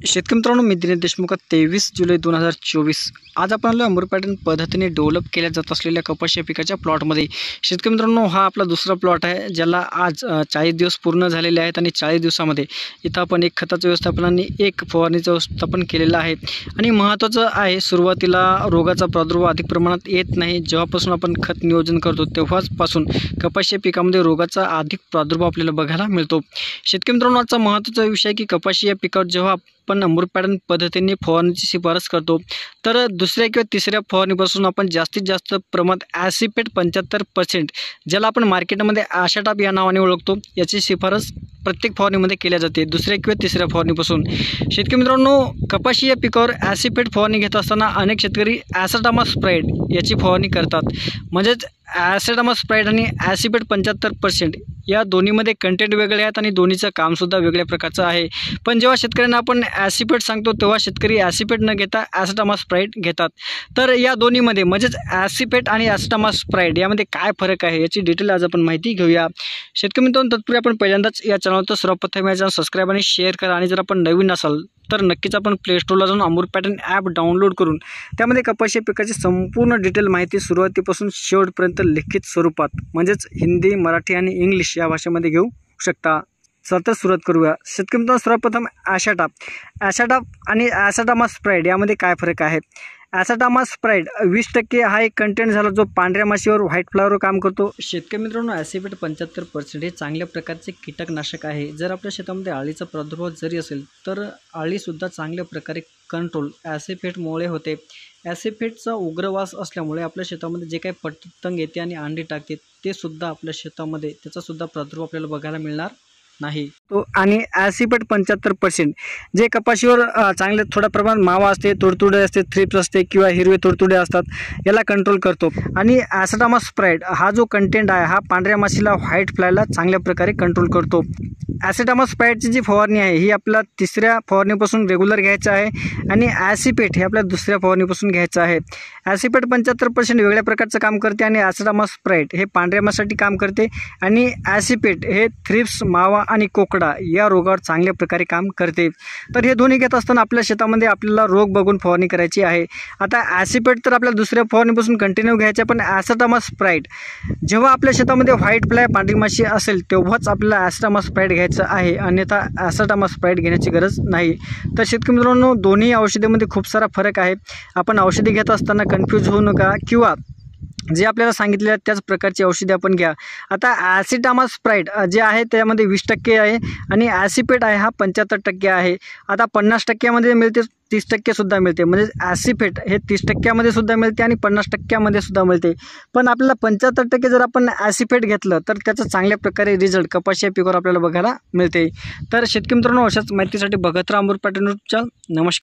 शेतकरी मित्रांनो, मी दिनेश देशमुख 23 जुलै 2024 आज आपण आलो अंबर पॅटर्न पद्धतीने डेव्हलप केल्या जात असलेल्या कपाशी पिकाच्या प्लॉटमध्ये। शेतकरी मित्रांनो, हा आपला दुसरा प्लॉट आहे ज्याला आज 40 दिवस पूर्ण झालेले आहेत आणि 40 दिवसामध्ये इथं आपण एक खताचं व्यवस्थापन आणि एक फवारणीचं व्यवस्थापन केलेलं आहे। आणि महत्त्वाचं आहे, सुरुवातीला रोगाचा प्रादुर्भाव अधिक प्रमाणात येत नाही। जेव्हापासून आपण खत नियोजन करतो तेव्हापासून कपाशी पिकामध्ये रोगाचा अधिक प्रादुर्भाव आपल्याला बघायला मिळतो। शेतकरी मित्रांनो, आजचा महत्त्वाचा विषय आहे की कपाशी या पिकावर जेव्हा आपण अंबर पॅटर्न पद्धतीने फवारणीची शिफारस करतो तर दुसऱ्या किंवा तिसऱ्या फवारणीपासून आपण जास्तीत जास्त प्रमाणात ॲसिपेट 75% ज्याला आपण मार्केटमध्ये आशाटाप या नावाने ओळखतो, याची शिफारस प्रत्येक फवारणीमध्ये केल्या जाते दुसऱ्या किंवा तिसऱ्या फवारणीपासून। शेतकरी मित्रांनो, कपाशी या पिकावर ॲसिपेट फवारणी घेत असताना अनेक शेतकरी ॲसेटामा स्प्रेड याची फवारणी करतात। म्हणजेच ॲसेटामा स्प्रेड आणि ॲसिपेट 75% या दोन्हीमध्ये कंटेंट वेगळे आहेत आणि दोन्हीचं कामसुद्धा वेगळ्या प्रकारचं आहे। पण जेव्हा शेतकऱ्यांना आपण ॲसिपेट सांगतो तेव्हा शेतकरी ॲसिपेट न घेता ॲसेटामा स्प्रेड घेतात। तर या दोन्हीमध्ये म्हणजेच ॲसिपेट आणि ॲसेटामा स्प्रेड यामध्ये काय फरक आहे याची डिटेल आज आपण माहिती घेऊया। शेतकरी मित्रांनो, तत्पूर्वी आपण पहिल्यांदाच या चॅनलवर सर्वप्रथम या चॅनल सबस्क्राईब आणि शेअर करा आणि जर आपण नवीन असाल तर नक्कीच आपण प्ले स्टोरला जाऊन अंबर पॅटर्न ॲप डाउनलोड करून त्यामध्ये कपाशी पिकाची संपूर्ण डिटेल माहिती सुरुवातीपासून शेवटपर्यंत लिखित स्वरूपात म्हणजेच हिंदी, मराठी आणि इंग्लिश या भाषेमध्ये घेऊ शकता। चला तर सुरुवात करूया। शेतकरी मित्रांनो, सर्वप्रथम ॲशाटाप आणि ॲसेटामा स्प्रेड यामध्ये काय फरक आहे? ॲसेटामा स्प्रेड 20% हा एक कंटेंट झाला जो पांढऱ्या माशीवर व्हाईट फ्लावरवर काम करतो। शेतकरी मित्रांनो, ॲसिपेट 75% हे चांगल्या प्रकारचे कीटकनाशक आहे। जर आपल्या शेतामध्ये अळीचा प्रादुर्भाव जरी असेल तर अळीसुद्धा चांगल्या प्रकारे कंट्रोल ॲसिपेटमुळे होते। ॲसिपेटचा उग्रवास असल्यामुळे आपल्या शेतामध्ये जे काही पतंग येते आणि अंडी टाकते ते सुद्धा आपल्या शेतामध्ये त्याचासुद्धा प्रादुर्भाव आपल्याला बघायला मिळणार नाही। तो आणि ॲसिपेट 75% जे कपाशीवर चांगले थोड्या प्रमाणात मावा असते, तुडतुडे असते, थ्रिप्स असते किंवा हिरवे तुडतुडे असतात याला कंट्रोल करतो। आणि ॲसेटामा स्प्रेड हा जो कंटेंट आहे हा पांढऱ्या माशीला व्हाईट फ्लायला चांगल्या प्रकारे कंट्रोल करतो। ॲसेटामा स्प्रेडची जी फवारणी आहे ही आपल्याला तिसऱ्या फवारणीपासून रेग्युलर घ्यायचं आहे आणि ॲसिपेट हे आपल्या दुसऱ्या फवारणीपासून घ्यायचं आहे। ॲसिपेट 75% वेगळ्या प्रकारचं काम करते आणि ॲसेटामा स्प्रेड हे पांढऱ्या माशीसाठी काम करते आणि ॲसिपेट हे थ्रिप्स, मावा आणि कोकडा या रोगावर चांगल्या प्रकारे काम करते। तर हे दोन्ही घेत असताना आपल्या शेतामध्ये आपल्याला रोग बघून फवारणी करायची आहे। आता ॲसिपेट तर आपल्या दुसऱ्या फवारणीपासून कंटिन्यू घ्यायचं, पण ॲसेटामा स्प्रेड जेव्हा आपल्या शेतामध्ये व्हाईट फ्लाय पांढरी माशी असेल तेव्हाच आपल्याला ॲसेटामा स्प्रेड घ्यायचं आहे, अन्यथा ॲसेटामा स्प्रेड घेण्याची गरज नाही। तर शेतकरी मित्रांनो, दोन्ही औषधीमध्ये खूप सारा फरक आहे। आपण औषधी घेत असताना कन्फ्यूज होऊ नका किंवा जे आपल्याला सांगितले त्याच प्रकारची औषधे आपण घ्या। आता ॲसेटामा स्प्रेड जे आहे त्यामध्ये 20% आहे आणि ॲसिपेट आहे हा 75% आहे। आता 50% मिळते, 30% सुद्धा मिळते, म्हणजे ॲसिपेट हे 30% सुद्धा मिळते आणि 50% सुद्धा मिळते। पण आपल्याला 75% जर आपण ॲसिपेट घेतलं तर त्याचा चांगल्या प्रकारे रिझल्ट कपाशी पिकावर आपल्याला बघायला मिळते। तर शेतकरी मित्रांनो, अशाच माहितीसाठी बघत राहा अंबर पॅटर्न यूट्यूब चॅनल। नमस्कार।